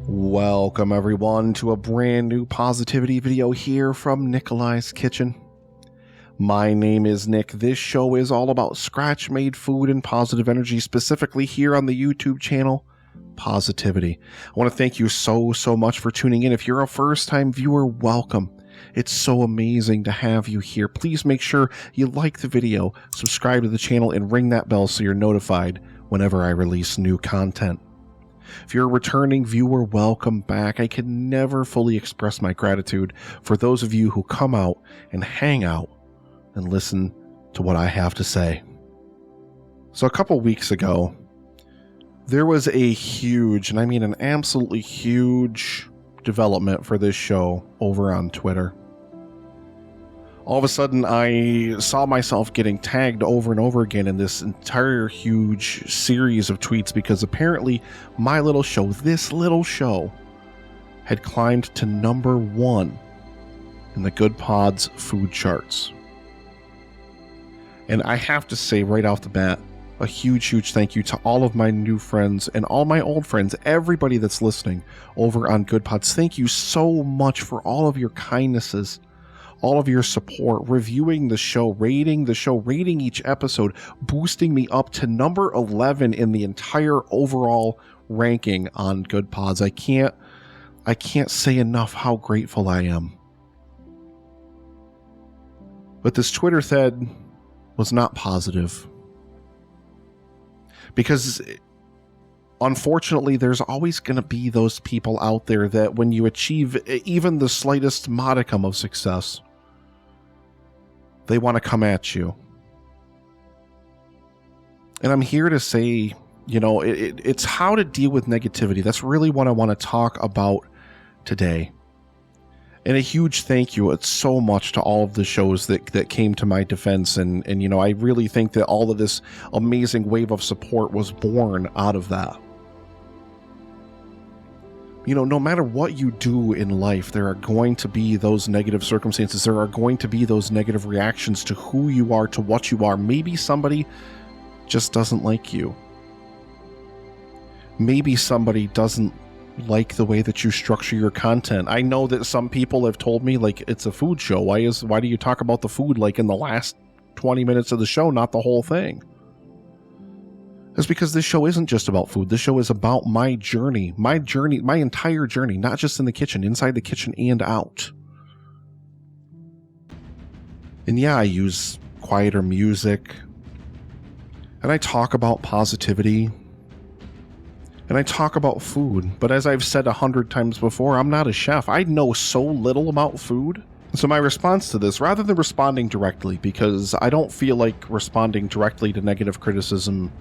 Welcome everyone to a brand new positivity video here from Nikolai's Kitchen. My name is Nick. This show is all about scratch-made food and positive energy, specifically here on the YouTube channel, Positivity. I want to thank you so much for tuning in. If you're a first-time viewer, welcome. It's so amazing to have you here. Please make sure you like the video, subscribe to the channel, and ring that bell so you're notified whenever I release new content. If you're a returning viewer, welcome back. I can never fully express my gratitude for those of you who come out and hang out and listen to what I have to say. So a couple weeks ago, there was a huge, and I mean an absolutely huge development for this show over on Twitter. All of a sudden, I saw myself getting tagged over and over again in this entire huge series of tweets because apparently my little show, this little show, had climbed to #1 in the Good Pods food charts. And I have to say right off the bat, a huge thank you to all of my new friends and all my old friends, everybody that's listening over on Good Pods. Thank you so much for all of your kindnesses, all of your support, reviewing the show, rating each episode, boosting me up to number 11 in the entire overall ranking on Good Pods. I can't say enough how grateful I am. But this Twitter thread was not positive. Because unfortunately, there's always going to be those people out there that when you achieve even the slightest modicum of success, they want to come at you. And I'm here to say, you know, it's how to deal with negativity. That's really what I want to talk about today. And a huge thank you so much to all of the shows that came to my defense. And you know, I really think that all of this amazing wave of support was born out of that. You know, no matter what you do in life, there are going to be those negative circumstances. There are going to be those negative reactions to who you are, to what you are. Maybe somebody just doesn't like you. Maybe somebody doesn't like the way that you structure your content. I know that some people have told me, like, it's a food show. Why do you talk about the food like in the last 20 minutes of the show, not the whole thing? It's because this show isn't just about food. This show is about my journey, my entire journey, not just in the kitchen, inside the kitchen and out. And yeah, I use quieter music, and I talk about positivity, and I talk about food. But as I've said 100 times before, I'm not a chef. I know so little about food. So my response to this, rather than responding directly, because I don't feel like responding directly to negative criticism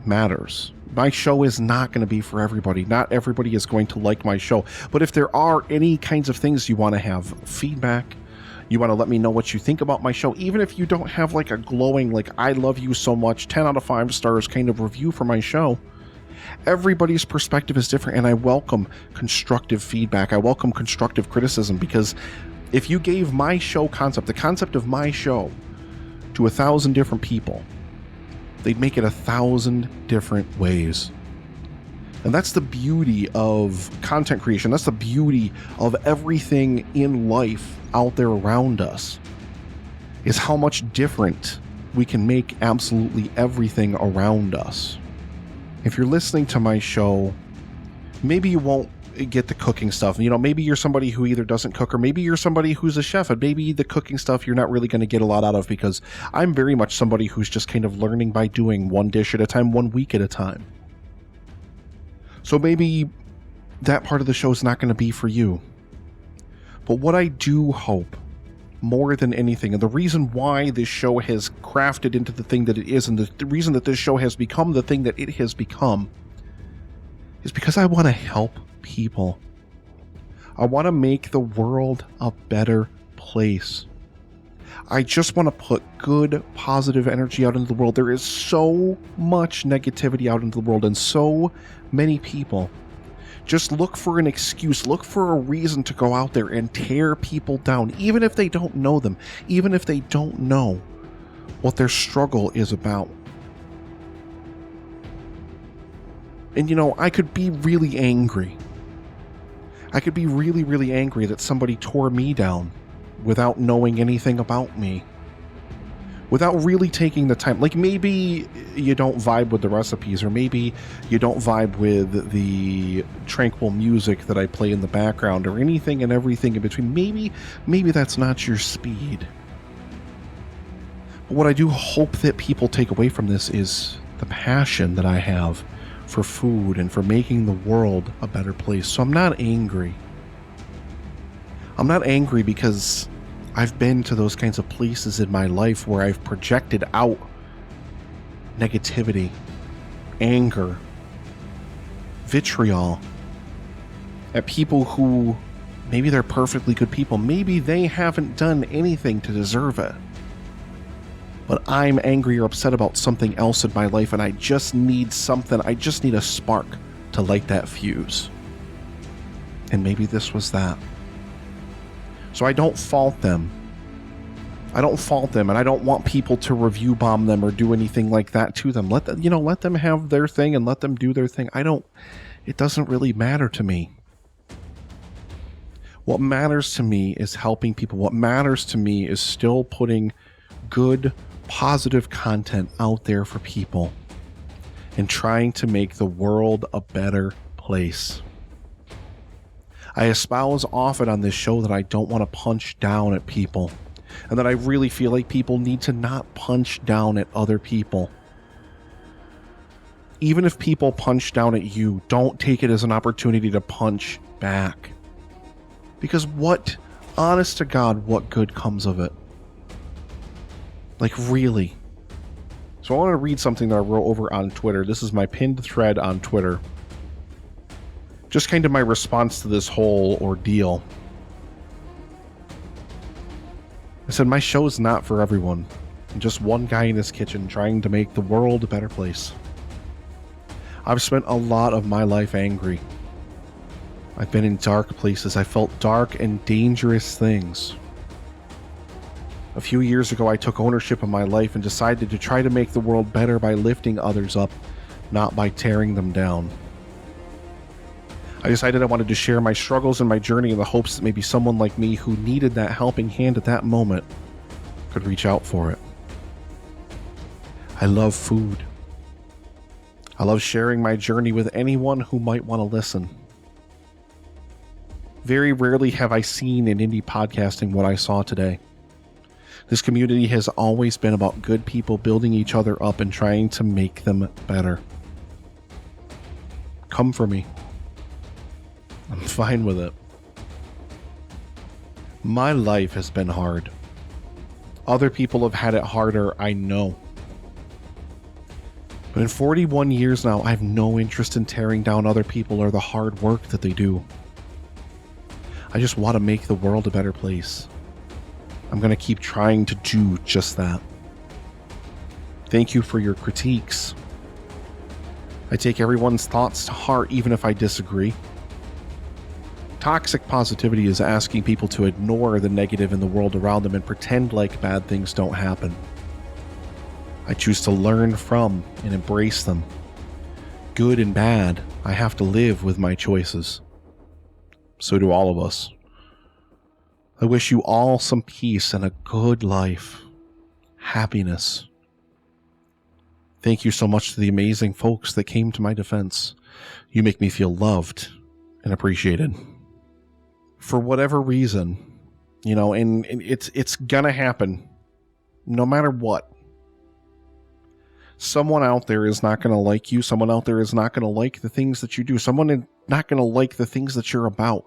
matters. My show is not going to be for everybody. Not everybody is going to like my show. But if there are any kinds of things you want to have feedback, you want to let me know what you think about my show, even if you don't have like a glowing, like, I love you so much, 10 out of 5 stars kind of review for my show, everybody's perspective is different, and I welcome constructive feedback. I welcome constructive criticism, because if you gave my show concept, the concept of my show, to 1,000 different people, they'd make it 1,000 different ways. And that's the beauty of content creation. That's the beauty of everything in life out there around us, is how much different we can make absolutely everything around us. If you're listening to my show, maybe you won't get the cooking stuff. You know, maybe you're somebody who either doesn't cook, or maybe you're somebody who's a chef, and maybe the cooking stuff you're not really going to get a lot out of, because I'm very much somebody who's just kind of learning by doing, one dish at a time, 1 week at a time. So maybe that part of the show is not going to be for you. But what I do hope, more than anything, and the reason why this show has crafted into the thing that it is, and the reason that this show has become the thing that it has become, is because I want to help people. I want to make the world a better place. I just want to put good, positive energy out into the world. There is so much negativity out into the world, and so many people just look for an excuse, look for a reason to go out there and tear people down, even if they don't know them, even if they don't know what their struggle is about. And, you know, I could be really angry. I could be really, really angry that somebody tore me down without knowing anything about me. Without really taking the time. Like, maybe you don't vibe with the recipes, or maybe you don't vibe with the tranquil music that I play in the background, or anything and everything in between. Maybe that's not your speed. But what I do hope that people take away from this is the passion that I have for food and for making the world a better place. So I'm not angry. I'm not angry because I've been to those kinds of places in my life where I've projected out negativity, anger, vitriol at people who maybe they're perfectly good people. Maybe they haven't done anything to deserve it. But I'm angry or upset about something else in my life, and I just need something. I just need a spark to light that fuse. And maybe this was that. So I don't fault them. I don't fault them, and I don't want people to review bomb them or do anything like that to them. Let them have their thing and let them do their thing. It doesn't really matter to me. What matters to me is helping people. What matters to me is still putting good, positive content out there for people and trying to make the world a better place. I espouse often on this show that I don't want to punch down at people, and that I really feel like people need to not punch down at other people. Even if people punch down at you, don't take it as an opportunity to punch back. Because honest to God, what good comes of it? Like, really. So I want to read something that I wrote over on Twitter. This is my pinned thread on Twitter. Just kind of my response to this whole ordeal. I said, my show is not for everyone. I'm just one guy in his kitchen trying to make the world a better place. I've spent a lot of my life angry. I've been in dark places. I felt dark and dangerous things. A few years ago, I took ownership of my life and decided to try to make the world better by lifting others up, not by tearing them down. I decided I wanted to share my struggles and my journey in the hopes that maybe someone like me who needed that helping hand at that moment could reach out for it. I love food. I love sharing my journey with anyone who might want to listen. Very rarely have I seen in indie podcasting what I saw today. This community has always been about good people building each other up and trying to make them better. Come for me. I'm fine with it. My life has been hard. Other people have had it harder, I know. But in 41 years now, I have no interest in tearing down other people or the hard work that they do. I just want to make the world a better place. I'm going to keep trying to do just that. Thank you for your critiques. I take everyone's thoughts to heart, even if I disagree. Toxic positivity is asking people to ignore the negative in the world around them and pretend like bad things don't happen. I choose to learn from and embrace them. Good and bad, I have to live with my choices. So do all of us. I wish you all some peace and a good life. Happiness. Thank you so much to the amazing folks that came to my defense. You make me feel loved and appreciated. For whatever reason, and it's gonna happen. No matter what. Someone out there is not gonna like you. Someone out there is not gonna like the things that you do. Someone is not gonna like the things that you're about.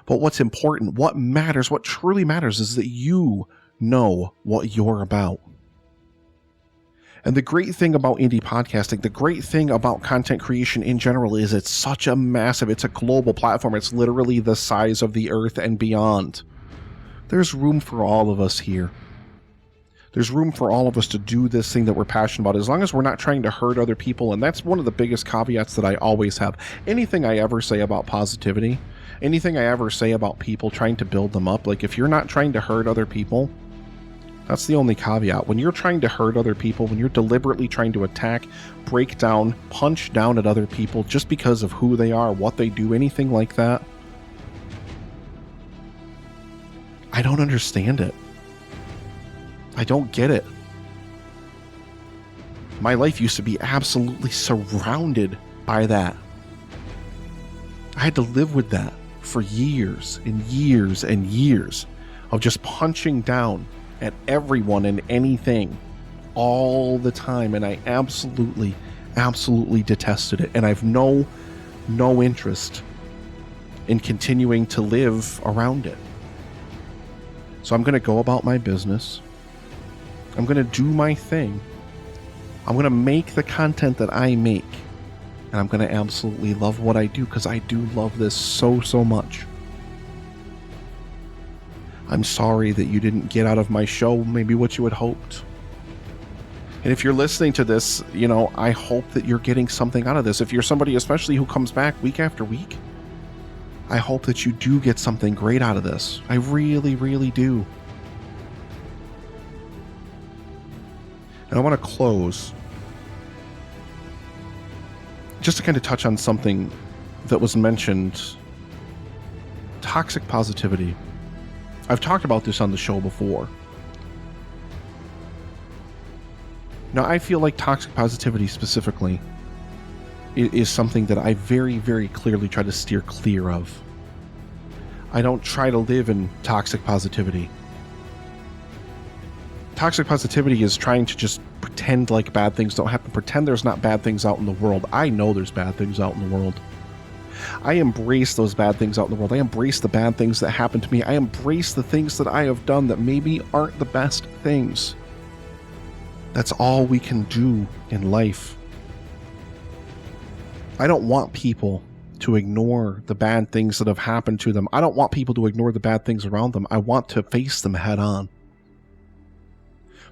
But what's important, what matters, what truly matters is that you know what you're about. And the great thing about indie podcasting, the great thing about content creation in general is it's such a massive, it's a global platform. It's literally the size of the earth and beyond. There's room for all of us here. There's room for all of us to do this thing that we're passionate about, as long as we're not trying to hurt other people. And that's one of the biggest caveats that I always have. Anything I ever say about positivity, anything I ever say about people trying to build them up, like if you're not trying to hurt other people, That's the only caveat. When you're trying to hurt other people, when you're deliberately trying to attack, break down, punch down at other people just because of who they are, what they do, anything like that, I don't understand it. I don't get it. My life used to be absolutely surrounded by that. I had to live with that for years and years and years of just punching down at everyone and anything all the time, and I absolutely detested it, and I've no interest in continuing to live around it. So I'm going to go about my business. I'm going to do my thing. I'm going to make the content that I make, and I'm going to absolutely love what I do, because I do love this so much. I'm sorry that you didn't get out of my show maybe what you had hoped. And if you're listening to this, I hope that you're getting something out of this. If you're somebody especially who comes back week after week, I hope that you do get something great out of this. I really do. And I want to close just to kind of touch on something that was mentioned: toxic positivity. I've talked about this on the show before. Now, I feel like toxic positivity specifically is something that I very clearly try to steer clear of. I don't try to live in toxic positivity. Toxic positivity is trying to just pretend like bad things don't happen, pretend there's not bad things out in the world. I know there's bad things out in the world. I embrace those bad things out in the world. I embrace the bad things that happen to me. I embrace the things that I have done that maybe aren't the best things. That's all we can do in life. I don't want people to ignore the bad things that have happened to them. I don't want people to ignore the bad things around them. I want to face them head on.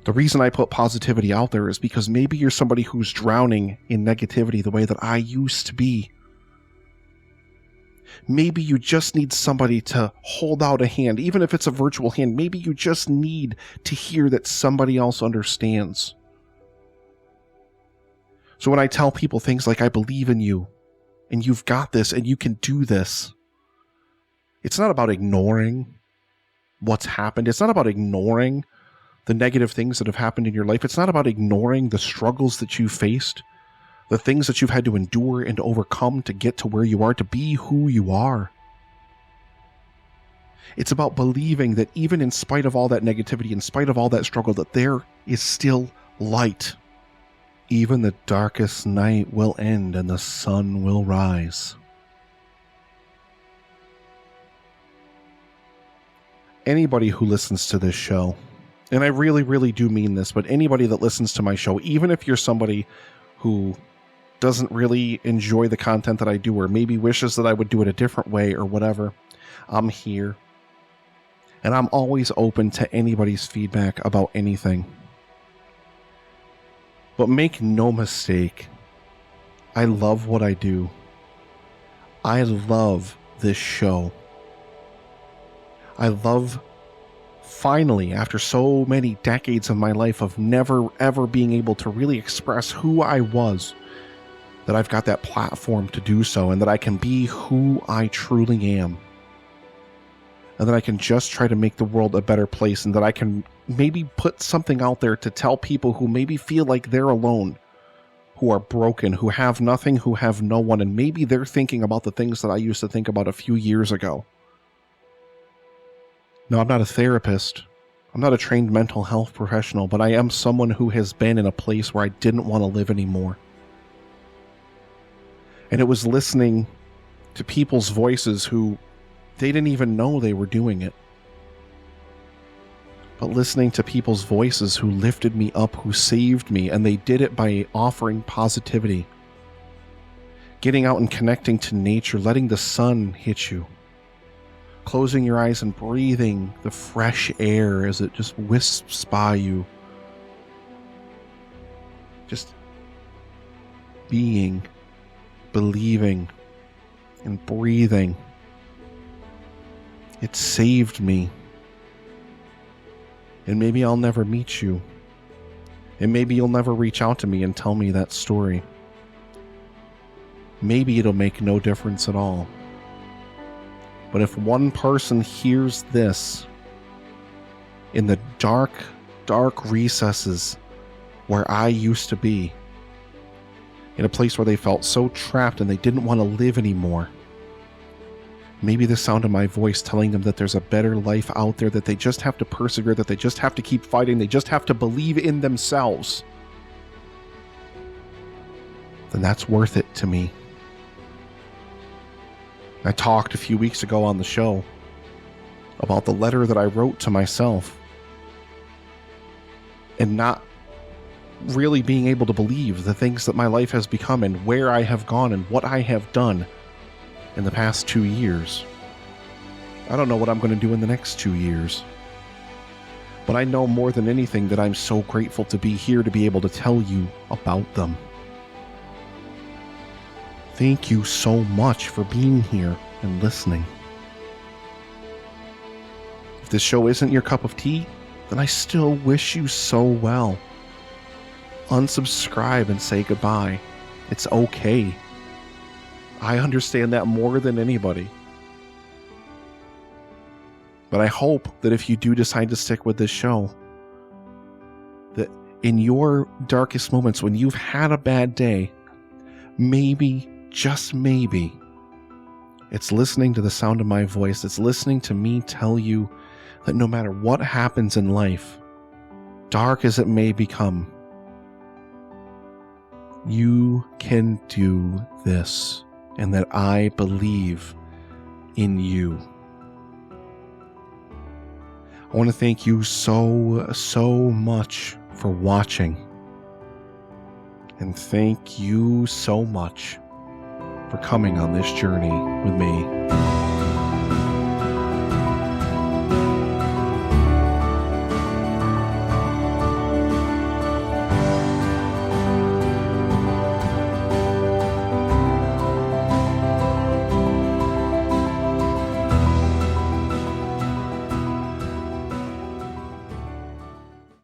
The reason I put positivity out there is because maybe you're somebody who's drowning in negativity the way that I used to be. Maybe you just need somebody to hold out a hand, even if it's a virtual hand. Maybe you just need to hear that somebody else understands. So when I tell people things like, I believe in you, and you've got this, and you can do this, it's not about ignoring what's happened. It's not about ignoring the negative things that have happened in your life. It's not about ignoring the struggles that you faced, the things that you've had to endure and to overcome to get to where you are, to be who you are. It's about believing that even in spite of all that negativity, in spite of all that struggle, that there is still light. Even the darkest night will end and the sun will rise. Anybody who listens to this show, and I really do mean this, but anybody that listens to my show, even if you're somebody who doesn't really enjoy the content that I do, or maybe wishes that I would do it a different way or whatever, I'm here. And I'm always open to anybody's feedback about anything. But make no mistake, I love what I do. I love this show. I love, finally, after so many decades of my life of never ever being able to really express who I was, that I've got that platform to do so, and that I can be who I truly am. And that I can just try to make the world a better place, and that I can maybe put something out there to tell people who maybe feel like they're alone, who are broken, who have nothing, who have no one, and maybe they're thinking about the things that I used to think about a few years ago. No, I'm not a therapist. I'm not a trained mental health professional, but I am someone who has been in a place where I didn't want to live anymore. And it was listening to people's voices who they didn't even know they were doing it. But listening to people's voices who lifted me up, who saved me, and they did it by offering positivity. Getting out and connecting to nature, letting the sun hit you. Closing your eyes and breathing the fresh air as it just wisps by you. Just being, believing, and breathing. It saved me. And maybe I'll never meet you. And maybe you'll never reach out to me and tell me that story. Maybe it'll make no difference at all. But if one person hears this in the dark, dark recesses where I used to be, in a place where they felt so trapped and they didn't want to live anymore, maybe the sound of my voice telling them that there's a better life out there, that they just have to persevere, that they just have to keep fighting, they just have to believe in themselves, then that's worth it to me. I talked a few weeks ago on the show about the letter that I wrote to myself and not really being able to believe the things that my life has become and where I have gone and what I have done in the past 2 years. I don't know what I'm going to do in the next 2 years. But I know more than anything that I'm so grateful to be here to be able to tell you about them. Thank you so much for being here and listening. If this show isn't your cup of tea, then I still wish you so well. Unsubscribe and say goodbye. It's okay. I understand that more than anybody. But I hope that if you do decide to stick with this show, that in your darkest moments when you've had a bad day, maybe, just maybe, it's listening to the sound of my voice. It's listening to me tell you that no matter what happens in life, dark as it may become, you can do this, and that I believe in you. I want to thank you so much for watching. And thank you so much for coming on this journey with me.